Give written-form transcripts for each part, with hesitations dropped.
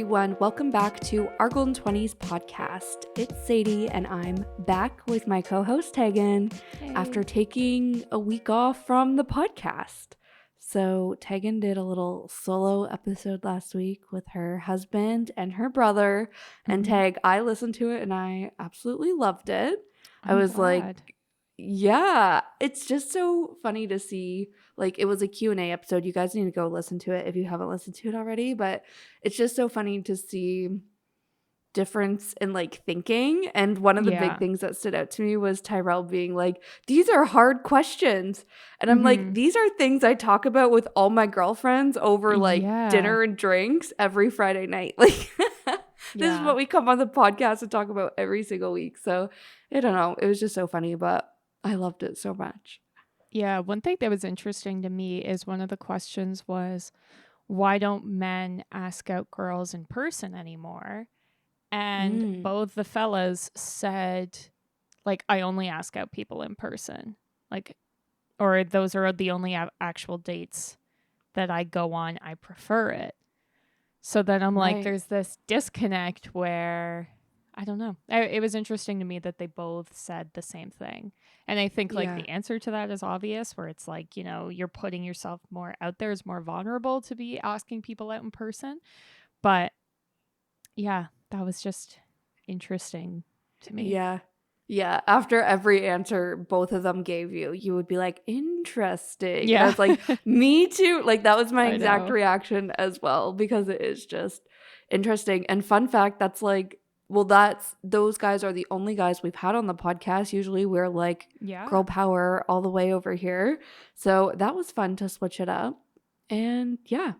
everyone. Welcome back to our Golden 20s podcast. It's Sadie, and I'm back with my co-host Tegan after taking a week off from the podcast. So Tegan did a little solo episode last week with her husband and her brother. And Tag, I listened to it and I absolutely loved it. I was glad. Like, yeah, it's just so funny to see. Like, it was a Q&A episode. You guys need to go listen to it if you haven't listened to it already. But it's just so funny to see difference in like thinking. And one of the big things that stood out to me was Tyrell being like, these are hard questions. And I'm like, these are things I talk about with all my girlfriends over like dinner and drinks every Friday night. Like, this is what we come on the podcast and talk about every single week. So I don't know. It was just so funny, but I loved it so much. Yeah, one thing that was interesting to me is one of the questions was, why don't men ask out girls in person anymore? And both the fellas said, like, I only ask out people in person. Like, or those are the only actual dates that I go on. I prefer it. So then I'm like, there's this disconnect where, I don't know. It was interesting to me that they both said the same thing. And I think like the answer to that is obvious, where it's like, you know, you're putting yourself more out there, is more vulnerable to be asking people out in person. But yeah, that was just interesting to me. Yeah. After every answer both of them gave you, you would be like, interesting. Yeah. And I was like, me too. Like, that was my exact reaction as well, because it is just interesting. And fun fact, that's like, well, those guys are the only guys we've had on the podcast. Usually we're like girl power all the way over here. So that was fun to switch it up. And yeah,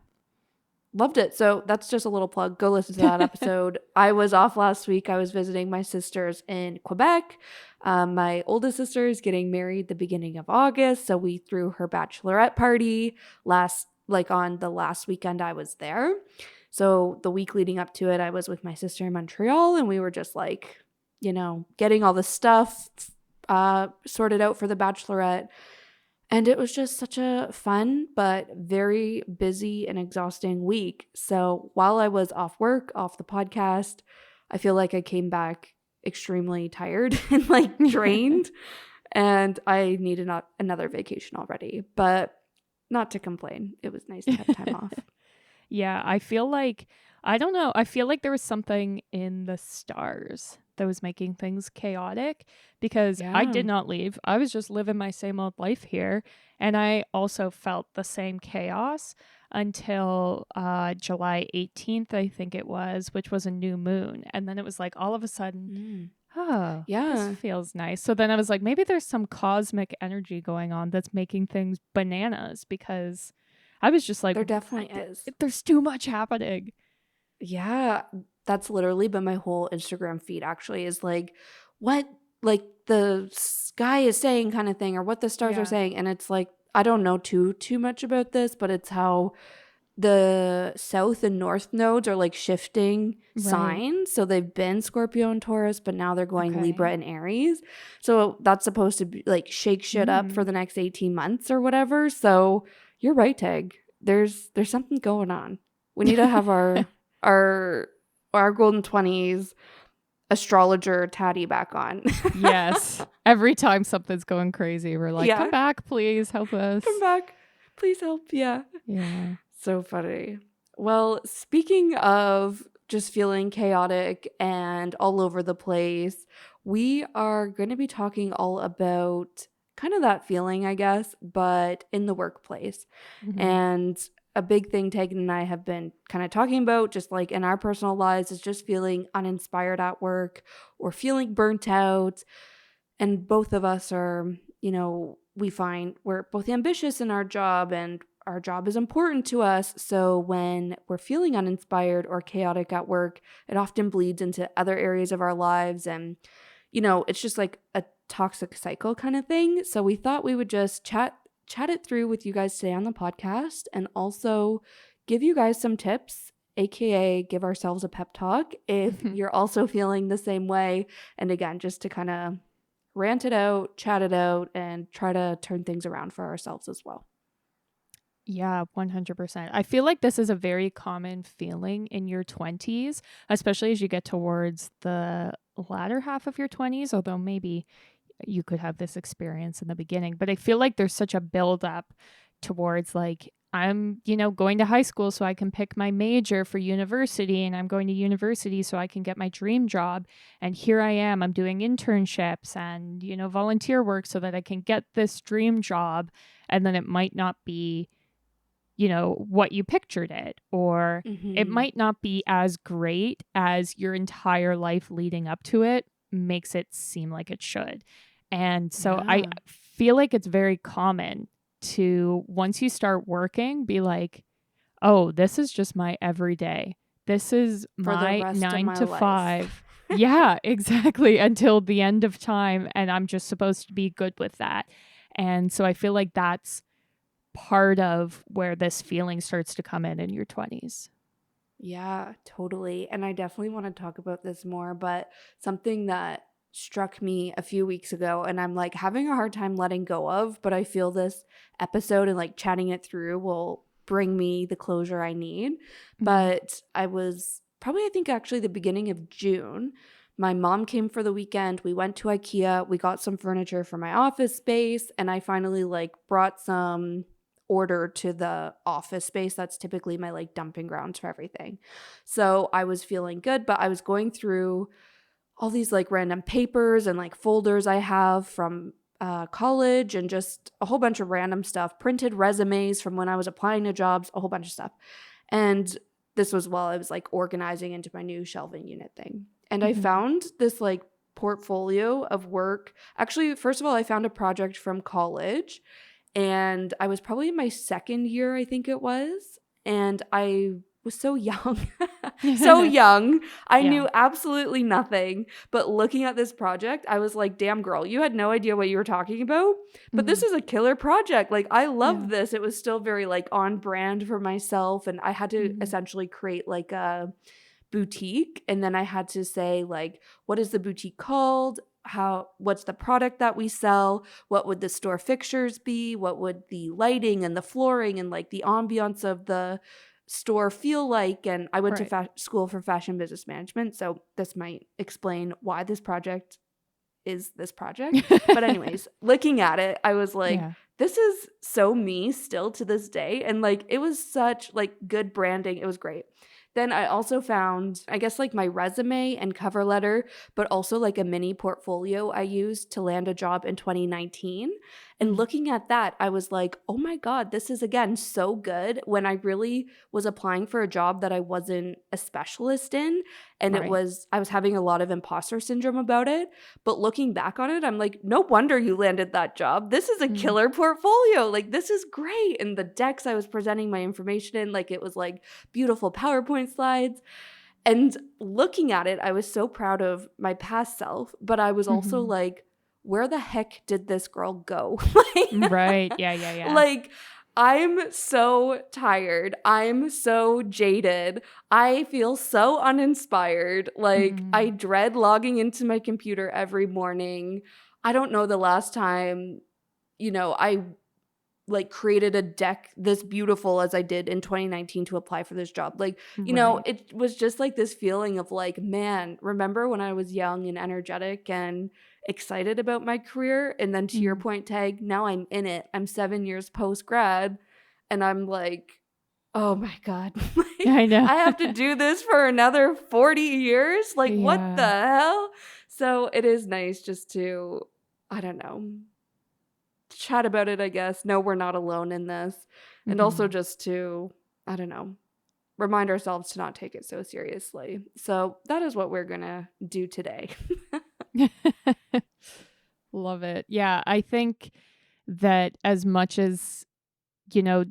loved it. So that's just a little plug. Go listen to that episode. I was off last week. I was visiting my sisters in Quebec. My oldest sister is getting married the beginning of August. So we threw her bachelorette party on the last weekend I was there. So the week leading up to it, I was with my sister in Montreal, and we were just like, you know, getting all the stuff sorted out for the bachelorette. And it was just such a fun but very busy and exhausting week. So while I was off work, off the podcast, I feel like I came back extremely tired and like drained. And I needed another vacation already. But not to complain. It was nice to have time off. Yeah, I feel like, I don't know, I feel like there was something in the stars that was making things chaotic, because I did not leave. I was just living my same old life here. And I also felt the same chaos until July 18th, I think it was, which was a new moon. And then it was like all of a sudden, this feels nice. So then I was like, maybe there's some cosmic energy going on that's making things bananas, because I was just like, there definitely is. There's too much happening. Yeah, that's literally been my whole Instagram feed, actually, is like, what like the sky is saying kind of thing, or what the stars are saying. And it's like, I don't know too much about this, but it's how the south and north nodes are like shifting signs. So they've been Scorpio and Taurus, but now they're going Libra and Aries. So that's supposed to be like shake shit up for the next 18 months or whatever. So you're right, Tag. There's something going on. We need to have our Golden 20s astrologer Tatty back on. Yes. Every time something's going crazy, we're like, come back, please help us. Come back. Please help. Yeah. So funny. Well, speaking of just feeling chaotic and all over the place, we are going to be talking all about kind of that feeling, I guess, but in the workplace. And a big thing Tegan and I have been kind of talking about, just like in our personal lives, is just feeling uninspired at work or feeling burnt out. And both of us are, you know, we find we're both ambitious in our job, and our job is important to us. So when we're feeling uninspired or chaotic at work, it often bleeds into other areas of our lives. And, you know, it's just like a toxic cycle kind of thing. So we thought we would just chat it through with you guys today on the podcast, and also give you guys some tips, aka give ourselves a pep talk if you're also feeling the same way. And again, just to kind of rant it out, chat it out, and try to turn things around for ourselves as well. Yeah, 100%. I feel like this is a very common feeling in your 20s, especially as you get towards the latter half of your 20s, although maybe you could have this experience in the beginning. But I feel like there's such a buildup towards like, I'm, going to high school so I can pick my major for university, and I'm going to university so I can get my dream job. And here I am, I'm doing internships and, volunteer work so that I can get this dream job. And then it might not be what you pictured it, or it Mm-hmm. might not be as great as your entire life leading up to it makes it seem like it should. And so I Yeah. feel like it's very common to, once you start working, be like, oh, this is just my everyday. This is For the my rest of 9 my to life. 5. Yeah, exactly. Until the end of time. And I'm just supposed to be good with that. And so I feel like that's part of where this feeling starts to come in your 20s. Yeah, totally. And I definitely want to talk about this more, but something that struck me a few weeks ago and I'm like having a hard time letting go of, but I feel this episode and like chatting it through will bring me the closure I need. Mhm. But I was probably, I think actually the beginning of June. My mom came for the weekend. We went to IKEA. We got some furniture for my office space, and I finally like brought some order to the office space that's typically my like dumping grounds for everything. So I was feeling good, but I was going through all these like random papers and like folders I have from college and just a whole bunch of random stuff, printed resumes from when I was applying to jobs, a whole bunch of stuff. And this was while I was like organizing into my new shelving unit thing. And I Mhm. found this like portfolio of work. Actually, first of all, I found a project from college and I was probably in my second year, I think it was. And I was so young. So young. I Yeah. knew absolutely nothing. But looking at this project, I was like, damn, girl, you had no idea what you were talking about. But this Mhm. is a killer project. Like, I Yeah. loved this. It was still very, like, on brand for myself. And I had to Mhm. essentially create, like, a boutique, and then I had to say like, what is the boutique called, how, what's the product that we sell, what would the store fixtures be, what would the lighting and the flooring and like the ambiance of the store feel like. And I went to Right. school for fashion business management, so this might explain why this project is this project. But anyways, looking at it, I was like, Yeah. this is so me still to this day. And like, it was such like good branding. It was great. Then I also found, I guess, like my resume and cover letter, but also like a mini portfolio I used to land a job in 2019. And Mhm. looking at that, I was like, oh my God, this is again so good when I really was applying for a job that I wasn't a specialist in. And Right. I was having a lot of imposter syndrome about it. But looking back on it, I'm like, no wonder you landed that job. This is a Mhm. killer portfolio. Like, this is great. And the decks I was presenting my information in, like, it was like beautiful PowerPoint slides. And looking at it, I was so proud of my past self, but I was also Mhm. like, where the heck did this girl go? Right. Yeah, yeah, yeah. Like, I'm so tired. I'm so jaded. I feel so uninspired. Like, I Mhm. dread logging into my computer every morning. I don't know the last time, I like created a deck this beautiful as I did in 2019 to apply for this job. Like, Right. it was just like this feeling of like, man, remember when I was young and energetic and excited about my career? And then to your Mhm. point, Tag, now I'm in it. I'm 7 years post grad and I'm like, oh my God, like I know. I have to do this for another 40 years? Like, what the Yeah. hell? So it is nice just to, I don't know, chat about it, I guess. No, we're not alone in this. And also Mhm. just to, I don't know, remind ourselves to not take it so seriously. So that is what we're going to do today. Love it. Yeah, I think that as much as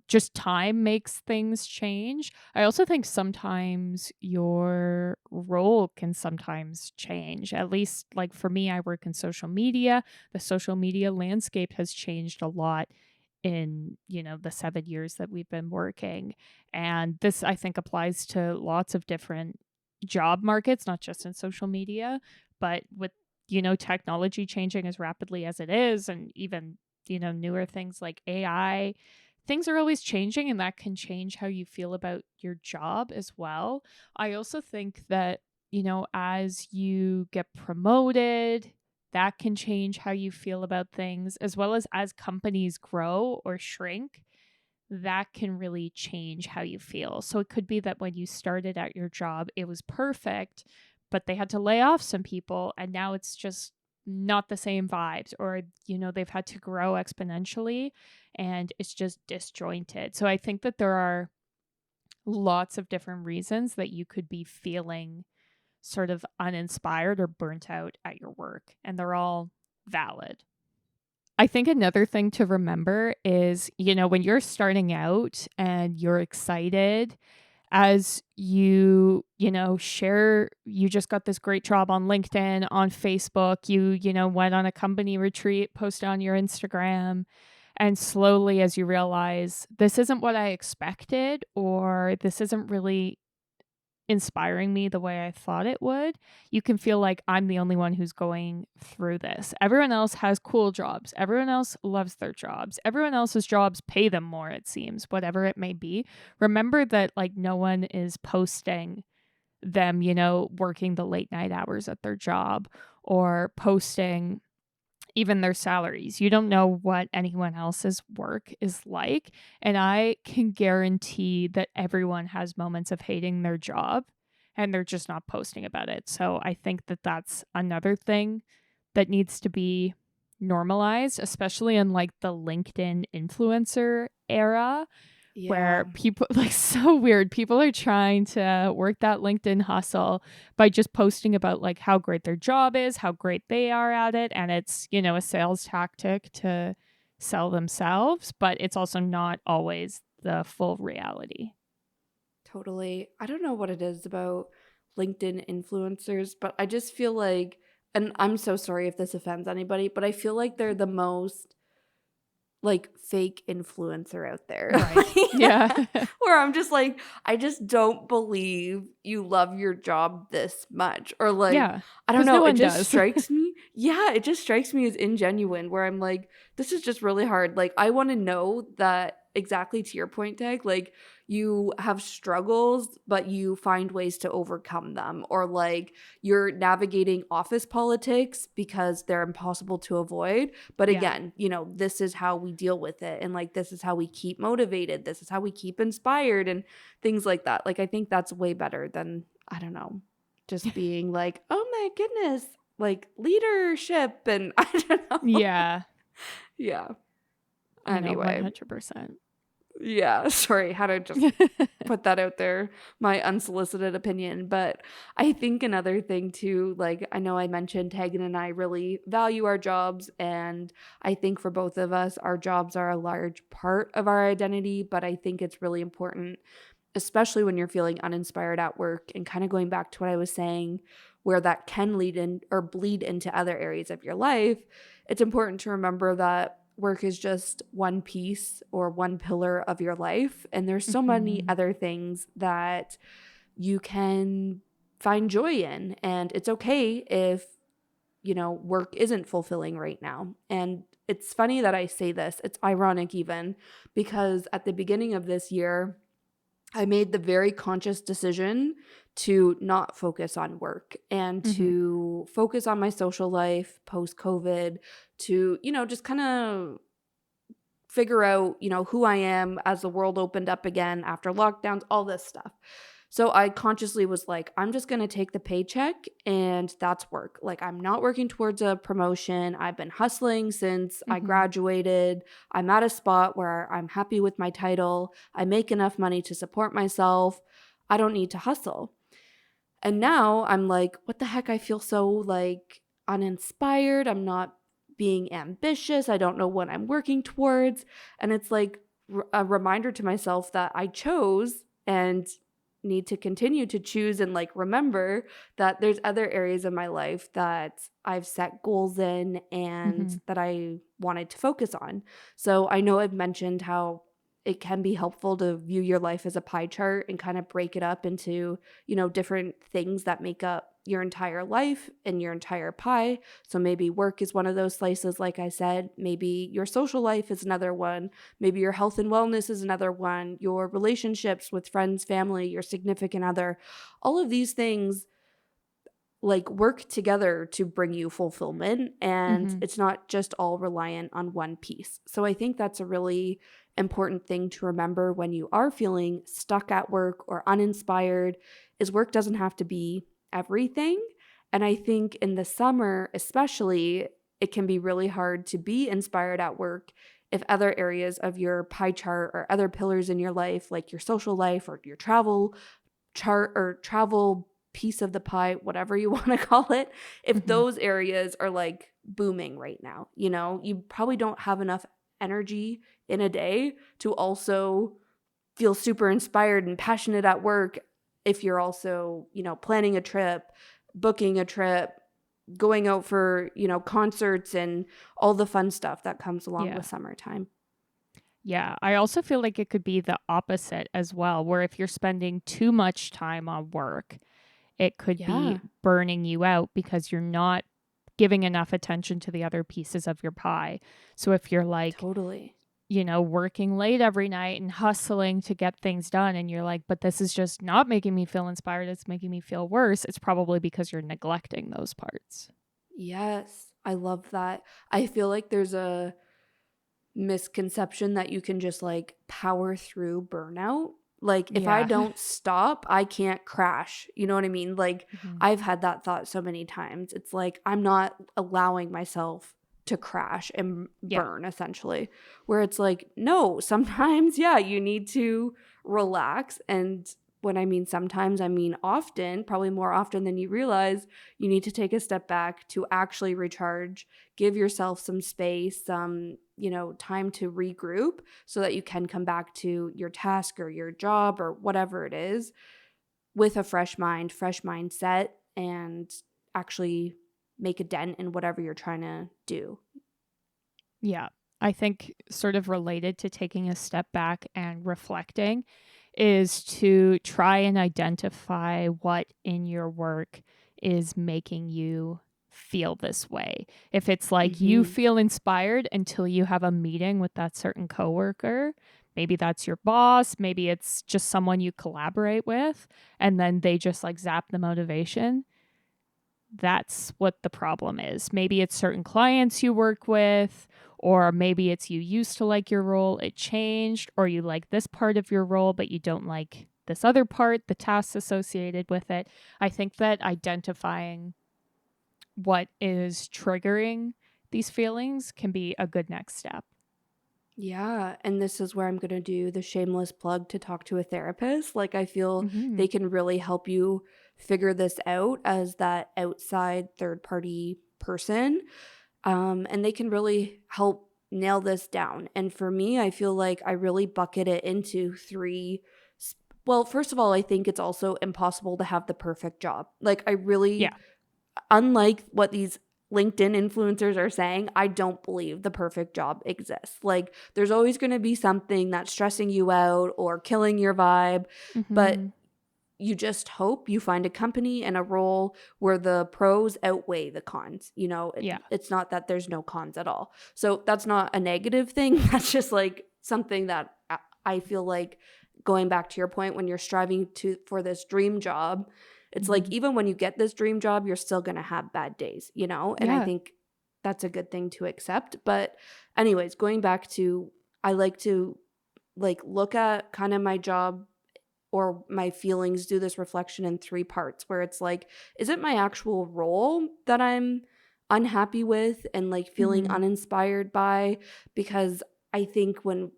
just time makes things change. I also think sometimes your role can sometimes change. At least, like for me, I work in social media. The social media landscape has changed a lot in, the 7 years that we've been working. And this, I think, applies to lots of different job markets, not just in social media, but with, technology changing as rapidly as it is, and even, newer things like AI things are always changing, and that can change how you feel about your job as well. I also think that, as you get promoted, that can change how you feel about things, as well as companies grow or shrink, that can really change how you feel. So it could be that when you started at your job, it was perfect, but they had to lay off some people, and now it's just not the same vibes, or they've had to grow exponentially and it's just disjointed. So I think that there are lots of different reasons that you could be feeling sort of uninspired or burnt out at your work, and they're all valid. I think another thing to remember is, when you're starting out and you're excited, as share, you just got this great job on LinkedIn, on Facebook, went on a company retreat, posted on your Instagram, and slowly, as you realize, this isn't what I expected, or this isn't really inspiring me the way I thought it would, you can feel like I'm the only one who's going through this. Everyone else has cool jobs. Everyone else loves their jobs. Everyone else's jobs pay them more, it seems, whatever it may be. Remember that no one is posting them, working the late night hours at their job, or posting even their salaries. You don't know what anyone else's work is like. And I can guarantee that everyone has moments of hating their job, and they're just not posting about it. So I think that that's another thing that needs to be normalized, especially in the LinkedIn influencer era. Yeah. Where people, so weird, people are trying to work that LinkedIn hustle by just posting about how great their job is, how great they are at it. And it's, a sales tactic to sell themselves, but it's also not always the full reality. Totally. I don't know what it is about LinkedIn influencers, but I just feel like, and I'm so sorry if this offends anybody, but I feel like they're the most fake influencer out there. Right. Yeah. Where I'm just I just don't believe you love your job this much. Or yeah, I don't know. No it just strikes me. Yeah, it just strikes me as ingenuine, where I'm this is just really hard. I want to know that, exactly to your point, Tag, you have struggles, but you find ways to overcome them. Or you're navigating office politics because they're impossible to avoid. But again, this is how we deal with it. And this is how we keep motivated. This is how we keep inspired and things like that. I think that's way better than, I don't know, just being oh my goodness, leadership. And I don't know. Yeah. Yeah. Anyway. 100%. Yeah, sorry, had to just put that out there, my unsolicited opinion. But I think another thing too, I know I mentioned Tegan and I really value our jobs, and I think for both of us, our jobs are a large part of our identity. But I think it's really important, especially when you're feeling uninspired at work, and kind of going back to what I was saying, where that can lead in or bleed into other areas of your life. It's important to remember that work is just one piece or one pillar of your life, and there's so many other things that you can find joy in. And it's okay if work isn't fulfilling right now. And it's funny that I say this, it's ironic even, because at the beginning of this year I made the very conscious decision to not focus on work and to focus on my social life post-COVID, to, just kind of figure out, who I am as the world opened up again after lockdowns, all this stuff. So I consciously was I'm just going to take the paycheck, and that's work. I'm not working towards a promotion. I've been hustling since I graduated. I'm at a spot where I'm happy with my title. I make enough money to support myself. I don't need to hustle. And now I'm what the heck? I feel so uninspired. I'm not being ambitious. I don't know what I'm working towards. And it's a reminder to myself that I chose and need to continue to choose, and remember that there's other areas of my life that I've set goals in and that I wanted to focus on. So I know I've mentioned how it can be helpful to view your life as a pie chart and kind of break it up into, different things that make up, your entire life and your entire pie. So maybe work is one of those slices, like I said. Maybe your social life is another one. Maybe your health and wellness is another one. Your relationships with friends, family, your significant other. All of these things like work together to bring you fulfillment, and it's not just all reliant on one piece. So I think that's a really important thing to remember when you are feeling stuck at work or uninspired, is work doesn't have to be everything. And I think in the summer especially, it can be really hard to be inspired at work if other areas of your pie chart or other pillars in your life, like your social life or your travel chart or travel piece of the pie, whatever you want to call it, if those areas are like booming right now, you probably don't have enough energy in a day to also feel super inspired and passionate at work if you're also, planning a trip, booking a trip, going out for, concerts and all the fun stuff that comes along with summertime. Yeah, I also feel like it could be the opposite as well, where if you're spending too much time on work, it could be burning you out because you're not giving enough attention to the other pieces of your pie. So if you're like, totally, working late every night and hustling to get things done, and you're like, but this is just not making me feel inspired, it's making me feel worse, it's probably because you're neglecting those parts. Yes, I love that. I feel like there's a misconception that you can just like power through burnout. Like if I don't stop, I can't crash. You know what I mean? Like I've had that thought so many times. It's like I'm not allowing myself to crash and burn essentially. Where it's like, no, sometimes, you need to relax. And when I mean sometimes, I mean often, probably more often than you realize. You need to take a step back to actually recharge, give yourself some space, some, time to regroup so that you can come back to your task or your job or whatever it is with a fresh mind, fresh mindset, and actually make a dent in whatever you're trying to do. Yeah. I think sort of related to taking a step back and reflecting is to try and identify what in your work is making you feel this way. If it's like you feel inspired until you have a meeting with that certain coworker, maybe that's your boss, maybe it's just someone you collaborate with, and then they just like zap the motivation. That's what the problem is. Maybe it's certain clients you work with, or maybe it's you used to like your role, it changed, or you like this part of your role, but you don't like this other part, the tasks associated with it. I think that identifying what is triggering these feelings can be a good next step. Yeah, and this is where I'm going to do the shameless plug to talk to a therapist. Like I feel they can really help you figure this out as that outside third party person. And they can really help nail this down. And for me, I feel like I really bucket it into three. Well, first of all, I think it's also impossible to have the perfect job. Like I really, unlike what these LinkedIn influencers are saying, I don't believe the perfect job exists. Like there's always going to be something that's stressing you out or killing your vibe, but you just hope you find a company and a role where the pros outweigh the cons. It's not that there's no cons at all. So that's not a negative thing. That's just like something that I feel like, going back to your point, when you're striving for this dream job, it's like even when you get this dream job, you're still going to have bad days, and I think that's a good thing to accept. But anyways, going back to, I like to like look at kind of my job or my feelings, do this reflection in three parts where it's like, is it my actual role that I'm unhappy with and like feeling uninspired by? Because I think when,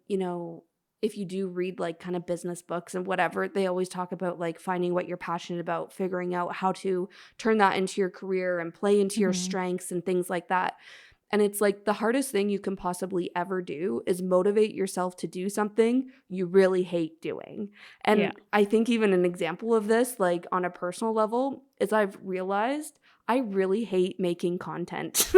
if you do read like kind of business books and whatever, they always talk about like finding what you're passionate about, figuring out how to turn that into your career and play into your strengths and things like that. And it's like the hardest thing you can possibly ever do is motivate yourself to do something you really hate doing. And I think even an example of this, like on a personal level, is I've realized I really hate making content.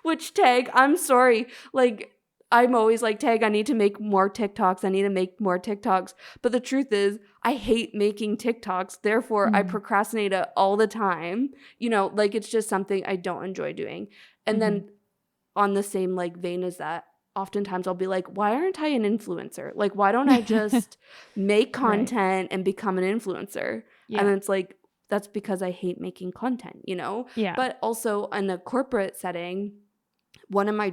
Which I'm sorry, like I'm always like, Tag, I need to make more TikToks. I need to make more TikToks. But the truth is, I hate making TikToks. Therefore, I procrastinate it all the time. You know, like it's just something I don't enjoy doing. And then on the same like vein as that, oftentimes I'll be like, why aren't I an influencer? Like, why don't I just make content and become an influencer? Yeah. And it's like, that's because I hate making content, you know? Yeah. But also in a corporate setting, one of my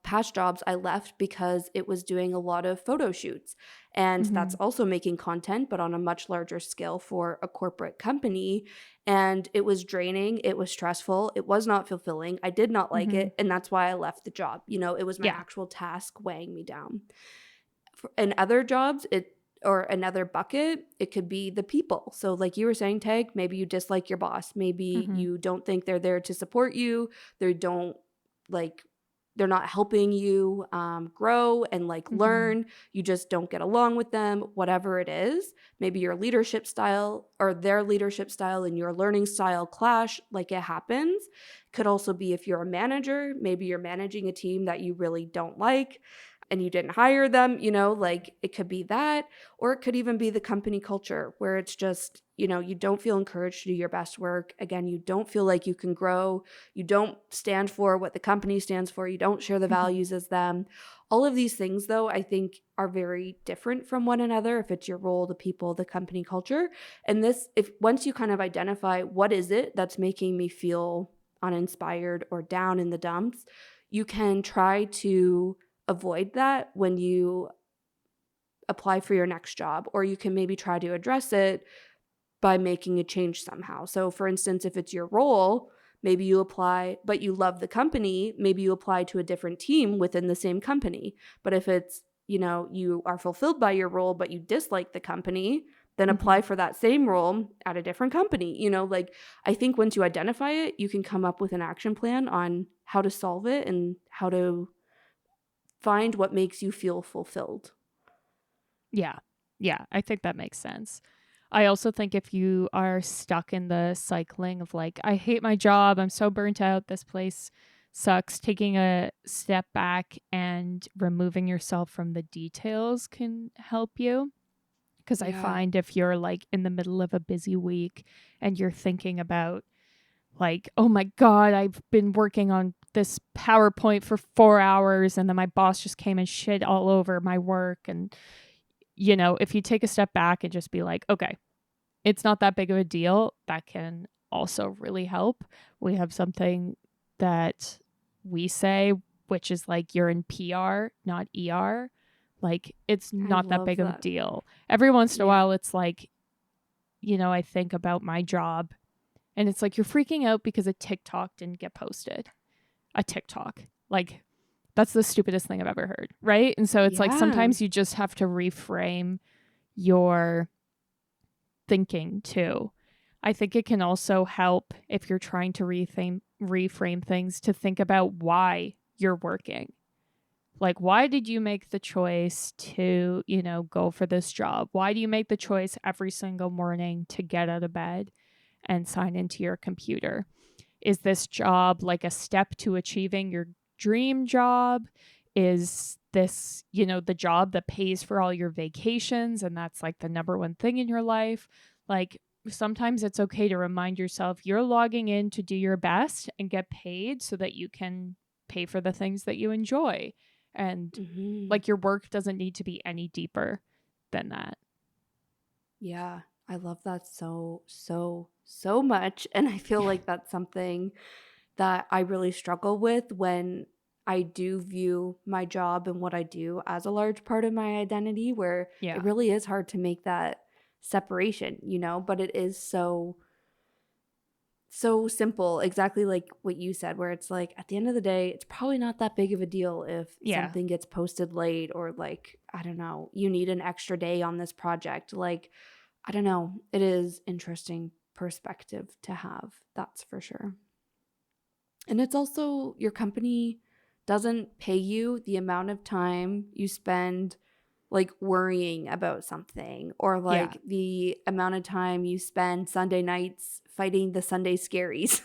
past jobs, I left because it was doing a lot of photo shoots. And that's also making content, but on a much larger scale for a corporate company. And it was draining. It was stressful. It was not fulfilling. I did not like it. And that's why I left the job. You know, it was my actual task weighing me down. In other jobs, or another bucket, it could be the people. So like you were saying, Tag, maybe you dislike your boss. Maybe you don't think they're there to support you. They're not helping you grow and like learn. You just don't get along with them, whatever it is. Maybe your leadership style or their leadership style and your learning style clash, like it happens. Could also be if you're a manager, maybe you're managing a team that you really don't like and you didn't hire them, you know, like it could be that, or it could even be the company culture where it's just, you know, you don't feel encouraged to do your best work. Again, you don't feel like you can grow. You don't stand for what the company stands for. You don't share the values as them. All of these things, though, I think are very different from one another if it's your role, the people, the company culture. And once you kind of identify what is it that's making me feel uninspired or down in the dumps, you can try to avoid that when you apply for your next job, or you can maybe try to address it by making a change somehow. So for instance, if it's your role, maybe you apply, but you love the company, maybe you apply to a different team within the same company. But if it's, you know, you are fulfilled by your role, but you dislike the company, then apply for that same role at a different company. You know, like I think once you identify it, you can come up with an action plan on how to solve it and how to find what makes you feel fulfilled. Yeah. Yeah. I think that makes sense. I also think if you are stuck in the cycling of like, I hate my job, I'm so burnt out, this place sucks, taking a step back and removing yourself from the details can help you. Because I find if you're like in the middle of a busy week and you're thinking about like, oh my God, I've been working on this PowerPoint for 4 hours and then my boss just came and shit all over my work. And, you know, if you take a step back and just be like, okay, it's not that big of a deal, that can also really help. We have something that we say, which is like you're in PR, not ER. Like it's not that big of a deal. Every once in a while, it's like, you know, I think about my job and it's like you're freaking out because a TikTok didn't get posted. A TikTok. Like that's the stupidest thing I've ever heard. Right. And so it's like sometimes you just have to reframe your thinking too. I think it can also help if you're trying to reframe things to think about why you're working. Like, why did you make the choice to, you know, go for this job? Why do you make the choice every single morning to get out of bed and sign into your computer? Is this job like a step to achieving your dream job? Is this, you know, the job that pays for all your vacations and that's like the number one thing in your life? Like, sometimes it's okay to remind yourself you're logging in to do your best and get paid so that you can pay for the things that you enjoy. And like your work doesn't need to be any deeper than that. Yeah, I love that so much. And I feel like that's something that I really struggle with when I do view my job and what I do as a large part of my identity, where it really is hard to make that separation, you know, but it is so simple, exactly like what you said, where it's like at the end of the day, it's probably not that big of a deal if something gets posted late or like, I don't know, you need an extra day on this project. Like, I don't know. It is interesting perspective to have, that's for sure. And it's also your company doesn't pay you the amount of time you spend like worrying about something or like the amount of time you spend Sunday nights fighting the Sunday scaries.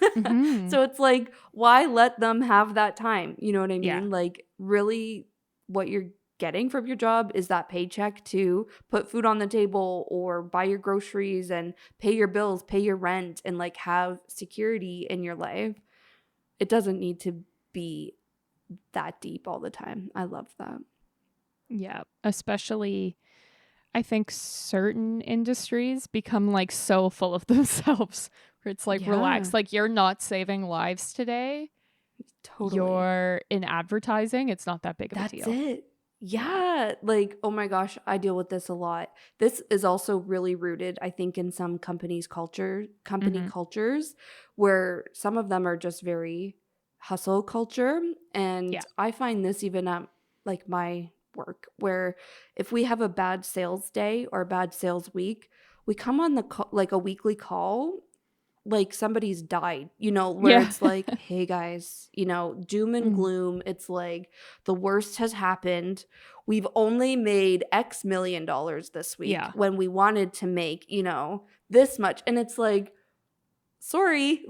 So it's like, why let them have that time? You know what I mean? Like really what you're getting from your job is that paycheck to put food on the table or buy your groceries and pay your bills, pay your rent, and like have security in your life. It doesn't need to be that deep all the time. I love that. Yeah, especially I think certain industries become like so full of themselves where it's like relax, like you're not saving lives today. Totally. You're in advertising. It's not that big of a deal. That's it. Yeah. Like, oh my gosh, I deal with this a lot. This is also really rooted, I think, in some company cultures where some of them are just very hustle culture. And I find this even at like my work, where if we have a bad sales day or a bad sales week, we come on the like a weekly call like somebody's died, where it's like, hey guys, doom and gloom. It's like the worst has happened. We've only made X million dollars this week when we wanted to make, this much. And it's like, sorry.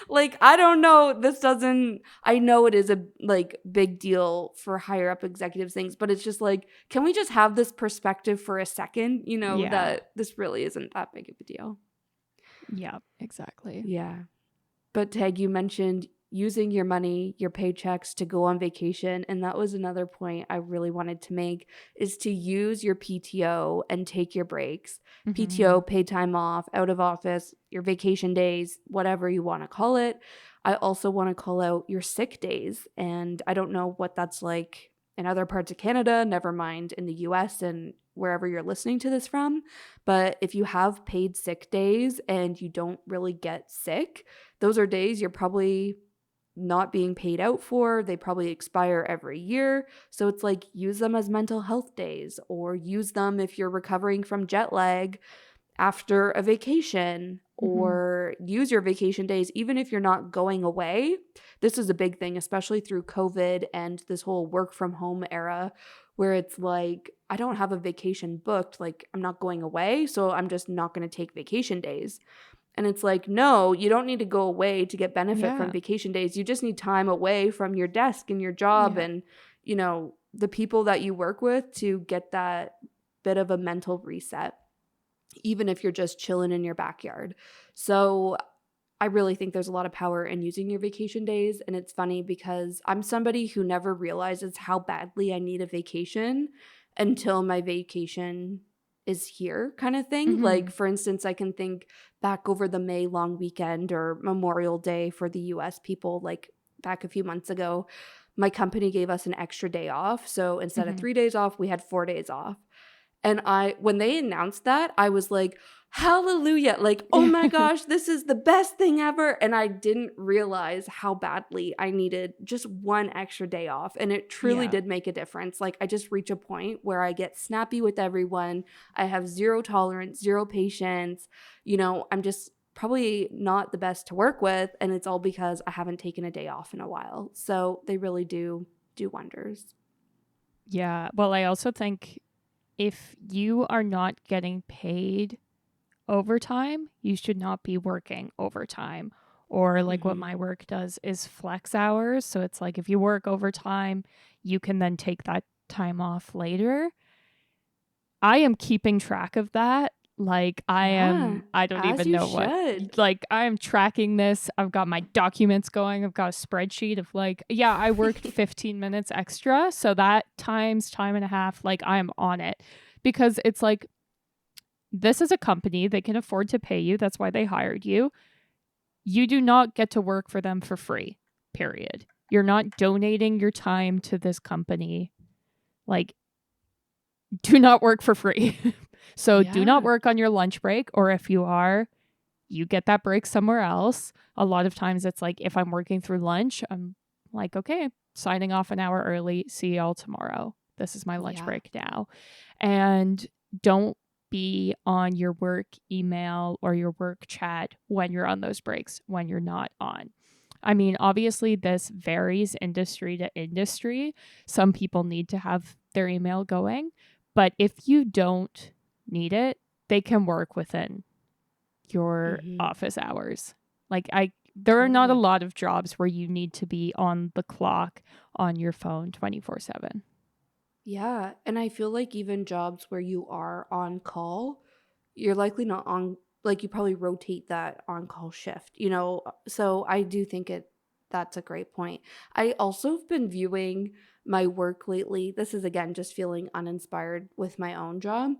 Like, I don't know. I know it is a like big deal for higher up executive things, but it's just like, can we just have this perspective for a second, that this really isn't that big of a deal. Yeah, exactly. Yeah. But Tag, you mentioned using your money, your paychecks to go on vacation. And that was another point I really wanted to make, is to use your PTO and take your breaks. PTO, paid time off, out of office, your vacation days, whatever you want to call it. I also want to call out your sick days. And I don't know what that's like in other parts of Canada, never mind in the US and wherever you're listening to this from. But if you have paid sick days and you don't really get sick, those are days you're probably not being paid out for. They probably expire every year. So it's like, use them as mental health days, or use them if you're recovering from jet lag after a vacation, or use your vacation days even if you're not going away. This is a big thing, especially through COVID and this whole work from home era, where it's like, I don't have a vacation booked, like I'm not going away, so I'm just not going to take vacation days. And it's like, no, you don't need to go away to get benefit from vacation days. You just need time away from your desk and your job and, the people that you work with, to get that bit of a mental reset, even if you're just chilling in your backyard. So I really think there's a lot of power in using your vacation days. And it's funny because I'm somebody who never realizes how badly I need a vacation until my vacation is here, kind of thing. Like, for instance, I can think back over the May long weekend or Memorial Day for the US people, like back a few months ago. My company gave us an extra day off. So instead of 3 days off, we had 4 days off. And when they announced that, I was like, hallelujah, like, oh my gosh, this is the best thing ever. And I didn't realize how badly I needed just one extra day off. And it truly did make a difference. Like, I just reach a point where I get snappy with everyone. I have zero tolerance, zero patience. I'm just probably not the best to work with. And it's all because I haven't taken a day off in a while. So they really do wonders. Yeah. Well, I also think if you are not getting paid overtime, you should not be working overtime. Or like what my work does is flex hours. So it's like if you work overtime, you can then take that time off later. I am keeping track of that. Like I don't even know what, like I am tracking this. I've got my documents going. I've got a spreadsheet of like, I worked 15 minutes extra. So that times time and a half, like I am on it, because it's like, this is a company, they can afford to pay you. That's why they hired you. You do not get to work for them for free, period. You're not donating your time to this company. Like, do not work for free. So do not work on your lunch break, or if you are, you get that break somewhere else. A lot of times it's like, if I'm working through lunch, I'm like, okay, signing off an hour early. See y'all tomorrow. This is my lunch break now. And don't be on your work email or your work chat when you're on those breaks, when you're not on. I mean, obviously this varies industry to industry. Some people need to have their email going, but if you don't need it, they can work within your office hours. Like there are not a Totally. lot of jobs where you need to be on the clock on your phone 24/7. Yeah, and I feel like even jobs where you are on call, you're likely not on, like you probably rotate that on call shift, you know? So I do think that's a great point. I also have been viewing my work lately. This is again just feeling uninspired with my own job.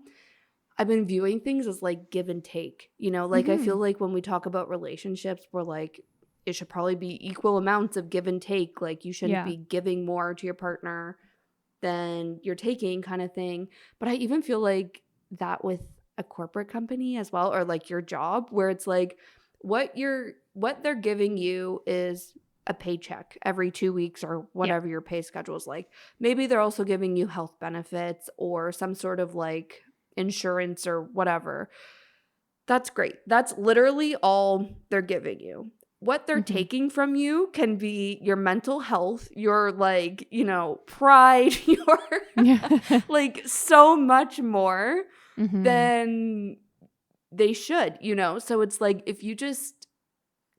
I've been viewing things as like give and take, you know? Like I Mm-hmm. feel like when we talk about relationships, we're like it should probably be equal amounts of give and take. Like you shouldn't Yeah. be giving more to your partner than you're taking kind of thing. But I even feel like that with a corporate company as well, or like your job, where it's like what they're giving you is a paycheck every 2 weeks or Yeah. whatever your pay schedule is like. Maybe they're also giving you health benefits or some sort of like insurance or whatever. That's great. That's literally all they're giving you. What they're Mm-hmm. taking from you can be your mental health, your like, pride, your Yeah. like so much more Mm-hmm. than they should, you know? So it's like if you just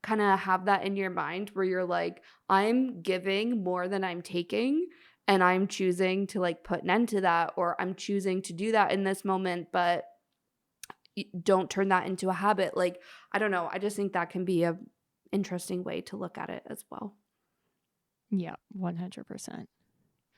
kind of have that in your mind where you're like, I'm giving more than I'm taking and I'm choosing to like put an end to that, or I'm choosing to do that in this moment, but don't turn that into a habit. Like, I don't know. I just think that can be a interesting way to look at it as well. Yeah, 100%.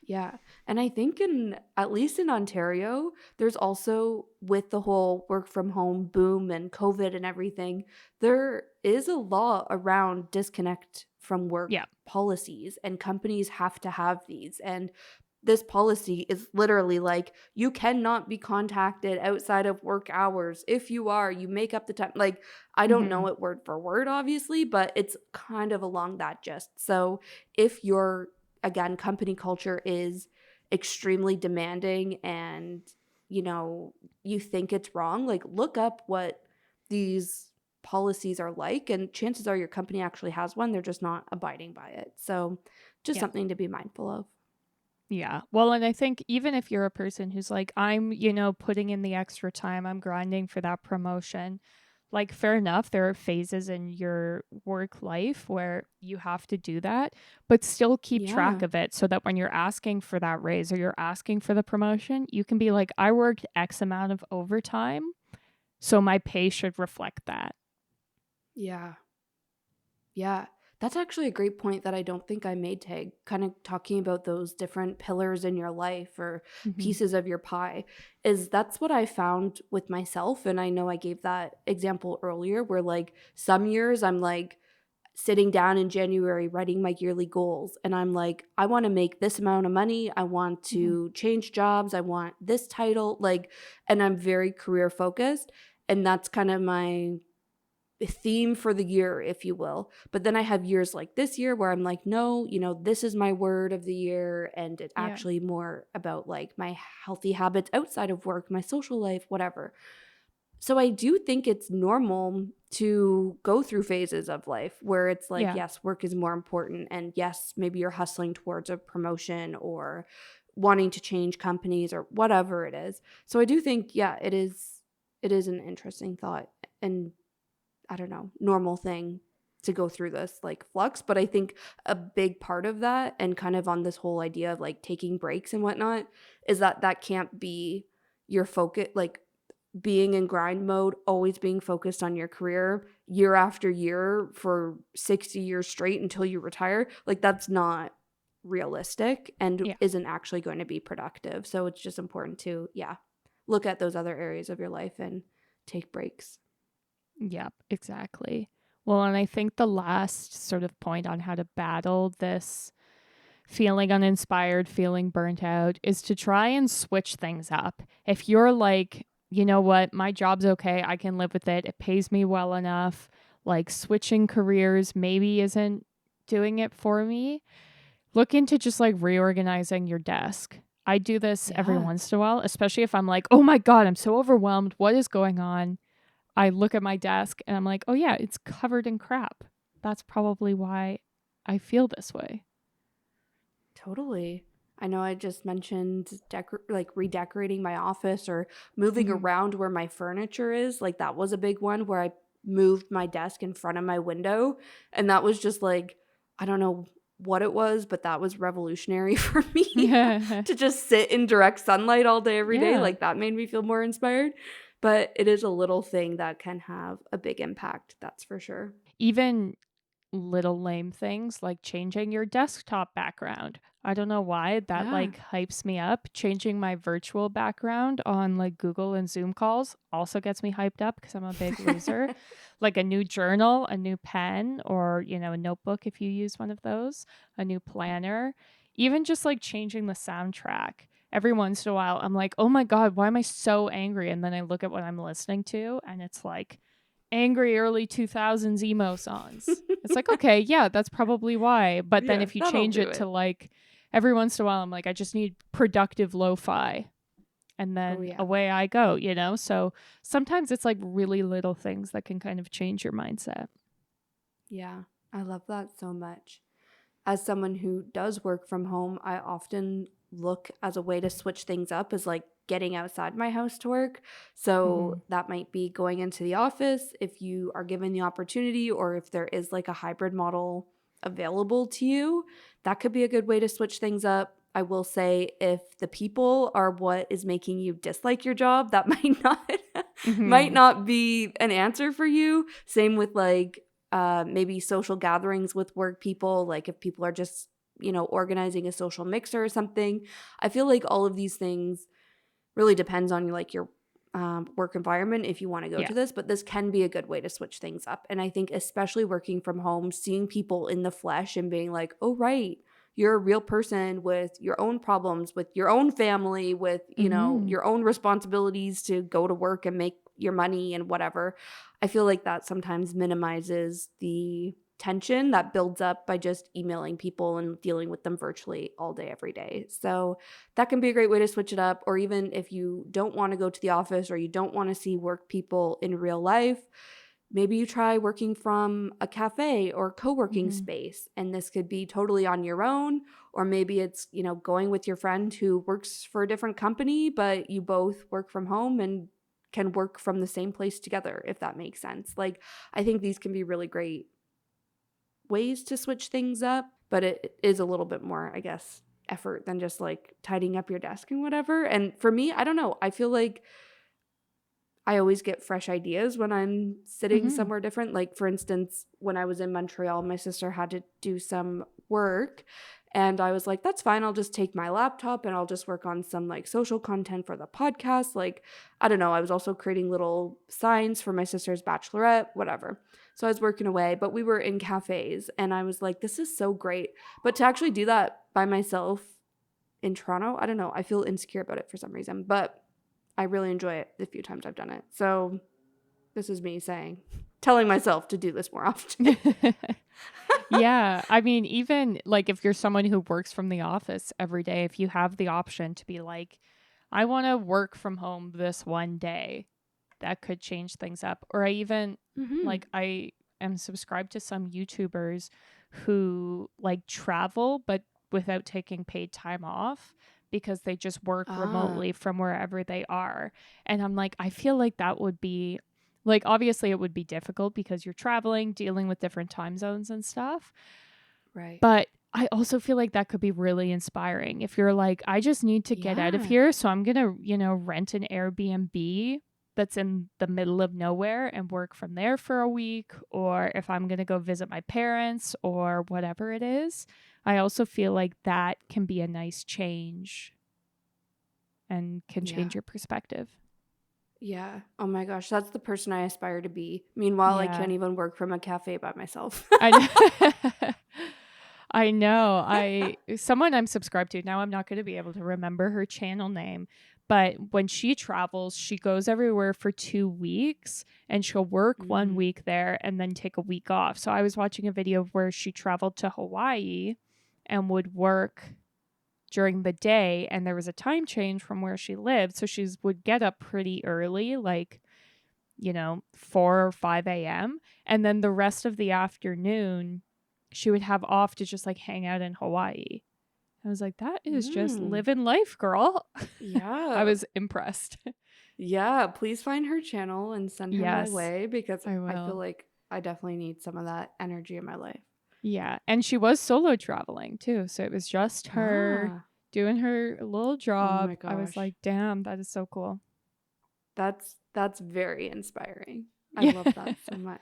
Yeah. And I think in at least in Ontario, there's also with the whole work from home boom and COVID and everything, there is a law around disconnect from work Yeah. policies, and companies have to have these. And this policy is literally like you cannot be contacted outside of work hours. If you are, you make up the time. Like I don't Mm-hmm. know it word for word obviously, but it's kind of along that gist. So if you're again, company culture is extremely demanding and, you think it's wrong, like look up what these policies are like, and chances are your company actually has one. They're just not abiding by it. So just Yeah. something to be mindful of. Yeah. Well, and I think even if you're a person who's like, I'm, putting in the extra time, I'm grinding for that promotion, like, fair enough. There are phases in your work life where you have to do that, but still keep track Yeah. of it so that when you're asking for that raise or you're asking for the promotion, you can be like, I worked X amount of overtime, so my pay should reflect that. Yeah. Yeah, that's actually a great point that I don't think I made, Tag. Kind of talking about those different pillars in your life or Mm-hmm. pieces of your pie is that's what I found with myself. And I know I gave that example earlier where like some years I'm like sitting down in January writing my yearly goals and I'm like, I want to make this amount of money. I want Mm-hmm. to change jobs. I want this title. Like, and I'm very career focused. And that's kind of my theme for the year, if you will. But then I have years like this year where I'm like, no, this is my word of the year. And it's Yeah. actually more about like my healthy habits outside of work, my social life, whatever. So I do think it's normal to go through phases of life where it's like, Yeah. yes, work is more important. And yes, maybe you're hustling towards a promotion or wanting to change companies or whatever it is. So I do think, yeah, it is an interesting thought. And I don't know, normal thing to go through this like flux. But I think a big part of that, and kind of on this whole idea of like taking breaks and whatnot, is that can't be your focus. Like being in grind mode, always being focused on your career year after year for 60 years straight until you retire. Like that's not realistic and Yeah. isn't actually going to be productive. So it's just important to, yeah, look at those other areas of your life and take breaks. Yep, exactly. Well, and I think the last sort of point on how to battle this feeling uninspired, feeling burnt out is to try and switch things up. If you're like, you know what, my job's okay, I can live with it, it pays me well enough, like switching careers maybe isn't doing it for me, look into just like reorganizing your desk. I do this every Yeah. once in a while, especially if I'm like, oh my God, I'm so overwhelmed. What is going on? I look at my desk and I'm like, oh yeah, it's covered in crap. That's probably why I feel this way. Totally. I know I just mentioned like redecorating my office or moving Mm-hmm. around where my furniture is. Like that was a big one where I moved my desk in front of my window. And that was just like, I don't know what it was, but that was revolutionary for me to just sit in direct sunlight all day, every day. Like that made me feel more inspired. But it is a little thing that can have a big impact. That's for sure. Even little lame things like changing your desktop background. I don't know why that like hypes me up. Changing my virtual background on like Google and Zoom calls also gets me hyped up because I'm a big loser. Like a new journal, a new pen, or, you know, a notebook if you use one of those, a new planner, even just like changing the soundtrack. Every once in a while, I'm like, oh my God, why am I so angry? And then I look at what I'm listening to and it's like angry early 2000s emo songs. It's like, okay, yeah, that's probably why. But then if you change it to like every once in a while, I'm like, I just need productive lo-fi. And then away I go, you know? So sometimes it's like really little things that can kind of change your mindset. Yeah, I love that so much. As someone who does work from home, I often look as a way to switch things up as like getting outside my house to work. So that might be going into the office if you are given the opportunity, or if there is like a hybrid model available to you. That could be a good way to switch things up. I will say, if the people are what is making you dislike your job, that might not be an answer for you. Same with like maybe social gatherings with work people, like if people are just, you know, organizing a social mixer or something. I feel like all of these things really depends on like your work environment if you want to go to this, but this can be a good way to switch things up. And I think especially working from home, seeing people in the flesh and being like, oh, right, you're a real person with your own problems, with your own family, with, you know, your own responsibilities to go to work and make your money and whatever. I feel like that sometimes minimizes the tension that builds up by just emailing people and dealing with them virtually all day, every day. So that can be a great way to switch it up. Or even if you don't want to go to the office or you don't want to see work people in real life, maybe you try working from a cafe or co-working space, and this could be totally on your own, or maybe it's, you know, going with your friend who works for a different company, but you both work from home and can work from the same place together, if that makes sense. Like, I think these can be really great ways to switch things up, but it is a little bit more, I guess, effort than just like tidying up your desk and whatever. And for me, I don't know, I feel like I always get fresh ideas when I'm sitting somewhere different. Like, for instance, when I was in Montreal, my sister had to do some work, and I was like, that's fine. I'll just take my laptop and I'll just work on some like social content for the podcast. Like, I don't know. I was also creating little signs for my sister's bachelorette, whatever. So I was working away, but we were in cafes, and I was like, this is so great. But to actually do that by myself in Toronto, I don't know. I feel insecure about it for some reason, but I really enjoy it the few times I've done it. So this is me telling myself to do this more often. Yeah. I mean, even like if you're someone who works from the office every day, if you have the option to be like, I want to work from home this one day, that could change things up. Or I even like, I am subscribed to some YouTubers who like travel, but without taking paid time off, because they just work remotely from wherever they are. And I'm like, I feel like that would be like, obviously it would be difficult because you're traveling, dealing with different time zones and stuff. Right. But I also feel like that could be really inspiring. If you're like, I just need to get out of here, so I'm going to, you know, rent an Airbnb that's in the middle of nowhere and work from there for a week. Or if I'm going to go visit my parents or whatever it is, I also feel like that can be a nice change and can change your perspective. Yeah. Oh my gosh. That's the person I aspire to be. Meanwhile, I can't even work from a cafe by myself. I know. I know. Someone I'm subscribed to, now I'm not going to be able to remember her channel name, but when she travels, she goes everywhere for 2 weeks, and she'll work 1 week there and then take a week off. So I was watching a video where she traveled to Hawaii and would work during the day, and there was a time change from where she lived. So she would get up pretty early, like, you know, 4 or 5 a.m. And then the rest of the afternoon, she would have off to just like hang out in Hawaii. I was like, that is just living life, girl. Yeah. I was impressed. Yeah, please find her channel and send her my Yes, way because I I feel will. like I definitely need some of that energy in my life. Yeah, and she was solo traveling too, so it was just her Ah, doing her little oh job. my I was gosh. like, "Damn, that is so cool." That's very inspiring. I Yeah. love that so much.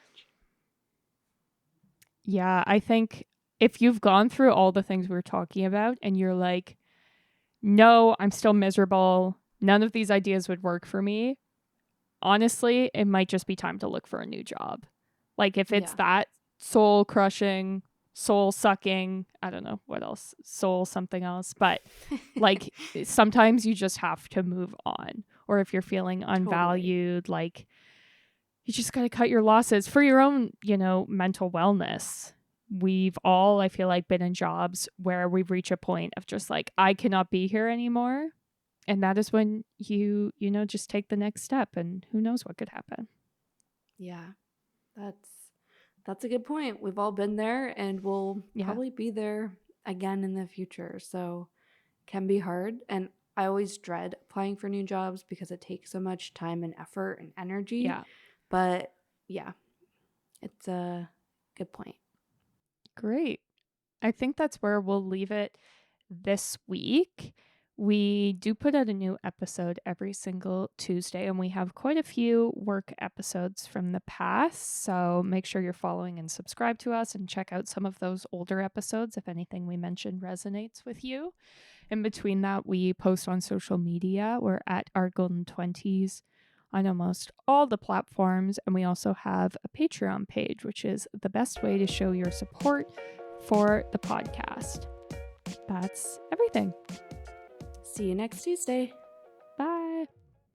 Yeah, I think if you've gone through all the things we're talking about and you're like, "No, I'm still miserable. None of these ideas would work for me." Honestly, it might just be time to look for a new job. Like if it's Yeah, that soul crushing, soul sucking, I don't know what else, soul something else, but like sometimes you just have to move on. Or if you're feeling totally. unvalued, like you just got to cut your losses for your own, mental wellness. We've all, I feel like, been in jobs where we've reached a point of just like, I cannot be here anymore. And that is when just take the next step and who knows what could happen. Yeah, that's that's a good point. We've all been there and we'll Yeah. probably be there again in the future. So can be hard. And I always dread applying for new jobs because it takes so much time and effort and energy. Yeah. But yeah, it's a good point. Great. I think that's where we'll leave it this week. We do put out a new episode every single Tuesday, and we have quite a few work episodes from the past. So make sure you're following and subscribe to us and check out some of those older episodes if anything we mentioned resonates with you. In between that, we post on social media. We're at Our Golden 20s on almost all the platforms. And we also have a Patreon page, which is the best way to show your support for the podcast. That's everything. See you next Tuesday.